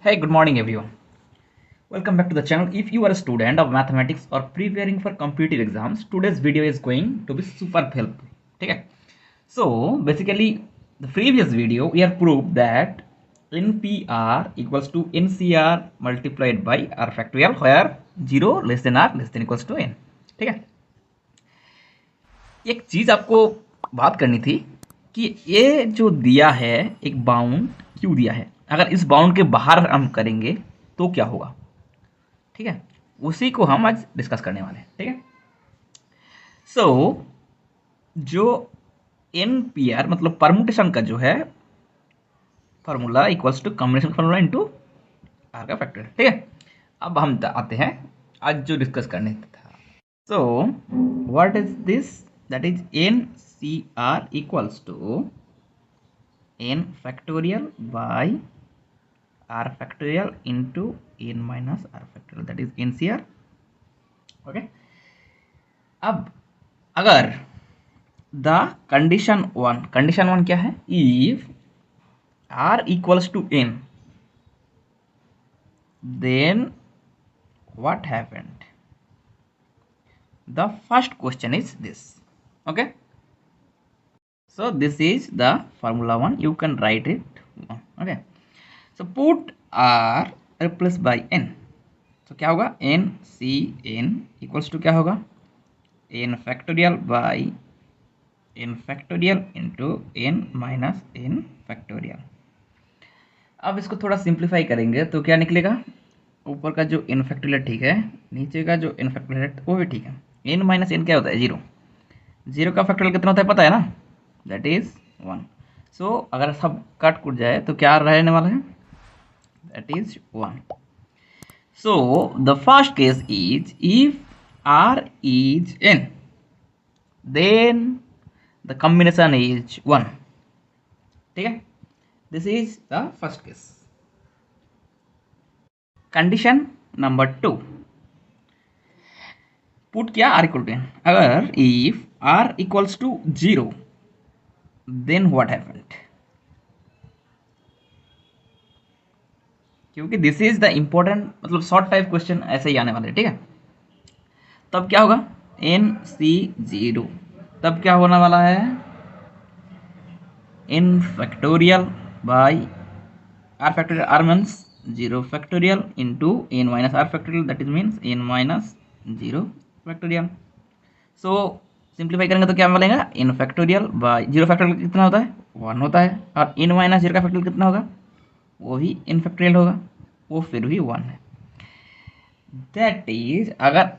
Hey, good morning everyone. Welcome back to the channel. If you are a student of mathematics or preparing for competitive exams, today's video is going to be super helpful. Okay? So basically, the previous video we have proved that NPR equals to NCR multiplied by R factorial, where 0 less than R less than equals to N. ठीक है, एक चीज आपको बात करनी थी कि ये जो दिया है एक बाउंड क्यों दिया है, अगर इस बाउंड के बाहर हम करेंगे तो क्या होगा। ठीक है, उसी को हम आज डिस्कस करने वाले हैं। ठीक है, सो जो NPR मतलब परमुटेशन का जो है formula equals to combination formula into r का फैक्टर। ठीक है, अब हम आते हैं आज जो डिस्कस करने था। So what is this, that is NCR equals to n factorial by r factorial into n minus r factorial, that is NCR। Okay, अब अगर द कंडीशन वन क्या है, if r equals to n then what happened, the first question is this। okay, so this is the formula one, you can write it। okay, so put r replaced by n, तो क्या होगा, n c n equals to क्या होगा, n factorial by n factorial into n minus n factorial. अब इसको थोड़ा simplify करेंगे तो क्या निकलेगा, ऊपर का जो n फैक्टोरियल ठीक है, नीचे का जो n फैक्टोरियल है वो भी ठीक है। n माइनस n क्या होता है, जीरो। जीरो का फैक्टोरियल कितना होता है पता है ना, दैट इज 1। सो अगर सब कट कुट जाए तो क्या रहने वाला है, that is 1। So the first case is if R is n, then the combination is 1। ठीक है, this is the first case। Condition number 2, put किया R इक्वल टू n, अगर if R equals to 0 then what happened, क्योंकि this is the important मतलब short type question ऐसे ही आने वाले। ठीक है, तब क्या होगा, NC0, तब क्या होने वाला है, n factorial by r factorial, r means 0 factorial into n minus r factorial, that is means n minus 0 factorial. So simplify करेंगे तो क्या मिलेगा, n फैक्टोरियल बाई 0 फैक्टोरियल कितना होता है, 1 होता है, और n माइनस 0 का फैक्टोरियल कितना होगा, वो भी n फैक्टोरियल होगा, वो फिर भी 1 है। दैट इज अगर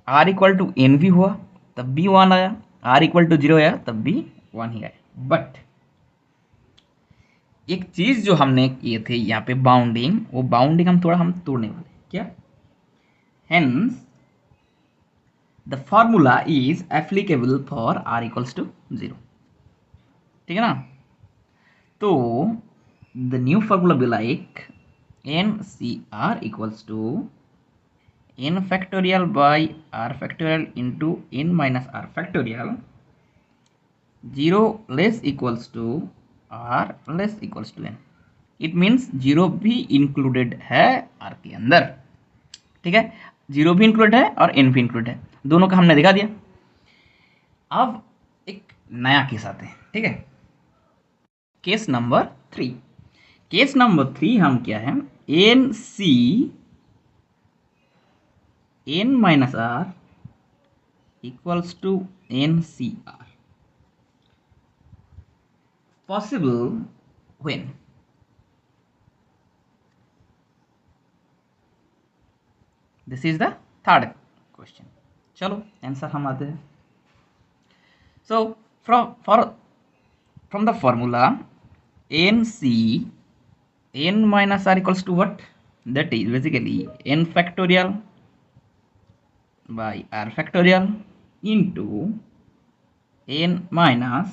r इक्वल टू n भी हुआ तब भी 1 आया, r इक्वल टू 0 आया तब भी 1 ही आया। बट एक चीज जो हमने किए थे यहाँ पे बाउंडिंग, वो बाउंडिंग हम तोड़ने वाले, क्या, hence the formula is applicable for r equals to 0। ठीक है ना, तो the new formula be like NCR equals to n factorial by r factorial into n minus r factorial, 0 less equals to r less equals to n। It means 0 भी included है r के अंदर। ठीक है, 0 भी इंक्लूडेड है और n भी इंक्लूडेड है, दोनों का हमने दिखा दिया। अब एक नया केस आते हैं। ठीक है, केस नंबर 3। केस नंबर 3 हम क्या है, NC n minus r equals to NCR, possible when, this is the third question। चलो आंसर हम आते हैं। सो from the formula NC n minus r equals to what, that is basically n factorial by r factorial into n minus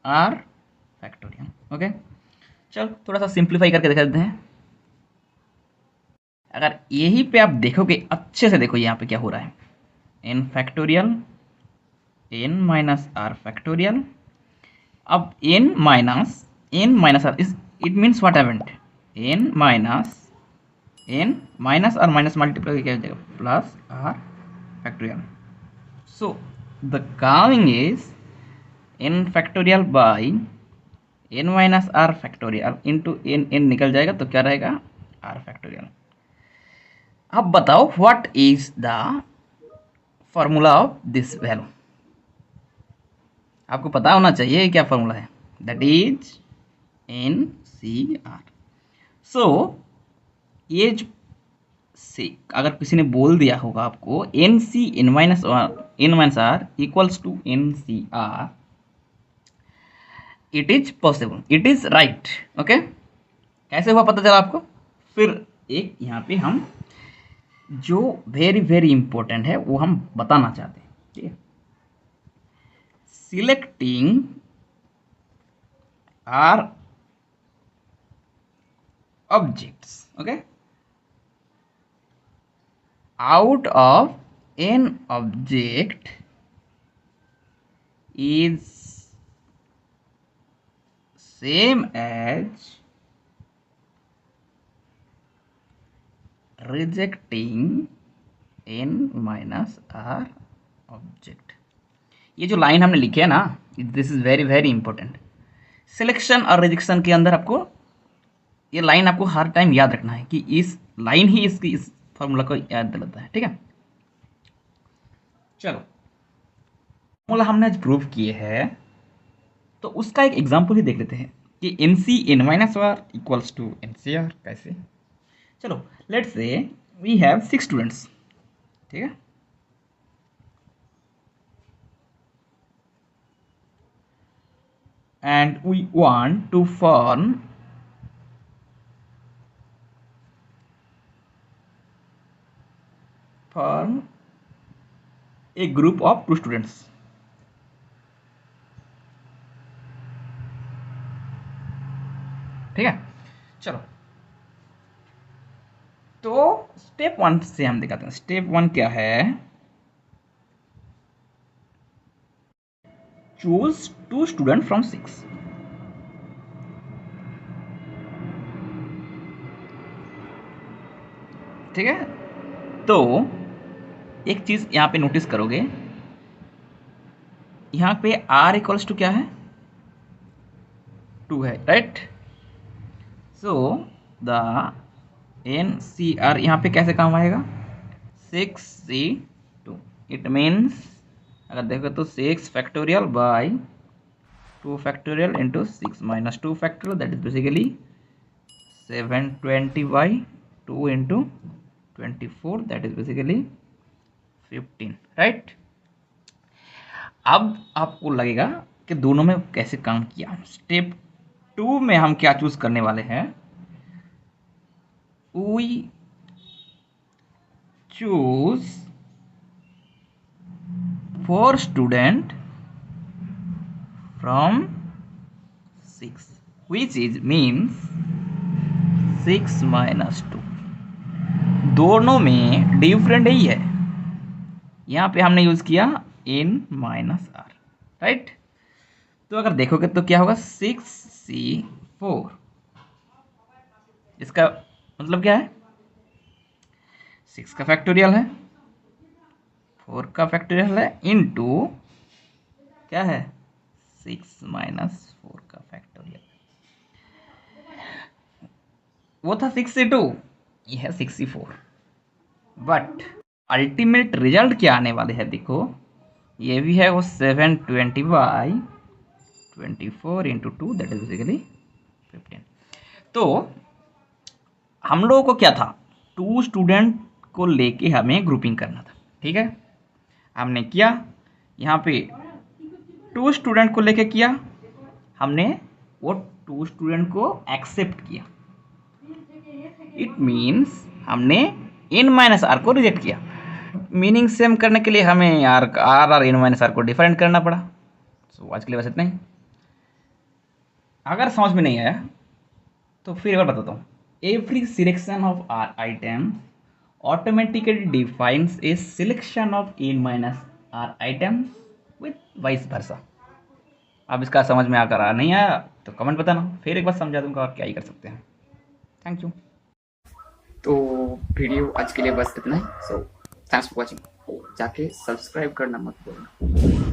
r factorial। Okay, चलो थोड़ा सा simplify करके दिखा देते हैं। अगर यही पे आप देखोगे अच्छे से, देखो यहाँ पे क्या हो रहा है, n factorial n minus r factorial, अब n minus r is, it means what happened, n minus r minus multiply क्या हो जाएगा plus r factorial. So the coming is n factorial by n minus r factorial into n. N निकल जाएगा तो क्या रहेगा r factorial. अब बताओ what is the formula of this value. आपको पता होना चाहिए क्या फॉर्मूला है. That is n c are. सो ये जो से अगर किसी ने बोल दिया होगा आपको n c n minus r equals to n c r, it is possible, it is right. Okay, कैसे हुआ पता चला आपको. फिर एक यहाँ पे हम जो वेरी वेरी इंपॉर्टेंट है वो हम बताना चाहते हैं. ठीक है, selecting r objects. Okay, out of n object is same as rejecting n minus r object. ये जो लाइन हमने लिखी है ना, this is very very important. Selection और रिजेक्शन के अंदर आपको ये लाइन आपको हर टाइम याद रखना है कि इस लाइन ही इसकी इस फॉर्मूला को याद दिलाता है. ठीक है, चलो फॉर्मूला हमने आज प्रूव किए हैं तो उसका एक एग्जांपल ही देख लेते हैं कि n c n minus r equals to n c r. कैसे, चलो let's say we have 6 students. ठीक है, and we want to form a group of 2 students. ठीक है, चलो तो स्टेप 1 से हम दिखाते हैं. स्टेप 1 क्या है, चूज 2 स्टूडेंट फ्रॉम 6. ठीक है, तो एक चीज यहां पे नोटिस करोगे, यहां पे r इक्वल्स टू क्या है 2 है, right. So the n c r यहाँ पे कैसे काम आएगा 6c2. इट मीन्स अगर देखो तो 6 factorial by 2 factorial into 6 minus 2 factorial, that is basically 720 by 2 into 24, that is basically 15, right. अब आपको लगेगा कि दोनों में कैसे काम किया. स्टेप 2 में हम क्या चूज करने वाले हैं, we choose 4 student from 6, which is means 6 minus 2. दोनों में डिफरेंट ही है. यहाँ पे हमने यूज किया n माइनस आर, राइट. तो अगर देखोगे तो क्या होगा 6c4. इसका मतलब क्या है 6 का फैक्टोरियल है, 4 का फैक्टोरियल है, इनटू क्या है 6 माइनस 4 का फैक्टोरियल. वो था 6c2, ये है 6c4. बट अल्टीमेट रिजल्ट क्या आने वाले हैं देखो, ये भी है वो 720 by 24 into 2, that is basically 15. तो हम लोगों को क्या था 2 स्टूडेंट को लेके हमें ग्रुपिंग करना था. ठीक है, हमने किया यहाँ पे 2 स्टूडेंट को लेके किया, हमने वो 2 स्टूडेंट को एक्सेप्ट किया. इट मीन्स हमने n माइनस आर को रिजेक्ट किया. मीनिंग सेम करने के लिए हमें आर और n माइनस आर को डिफरेंट करना पड़ा. सो आज के लिए बस इतना ही. अगर समझ में नहीं आया तो फिर एक बार बताता हूँ. Every selection of r item automatically defines a selection of n minus r items with vice versa. अब इसका समझ में आकर नहीं आया तो कमेंट बताना, फिर एक बार समझा दूंगा और क्या ही कर सकते हैं. Thank you. तो वीडियो आज के लिए बस इतना ही। So thanks for watching. जाके सब्सक्राइब करना मत भूलना।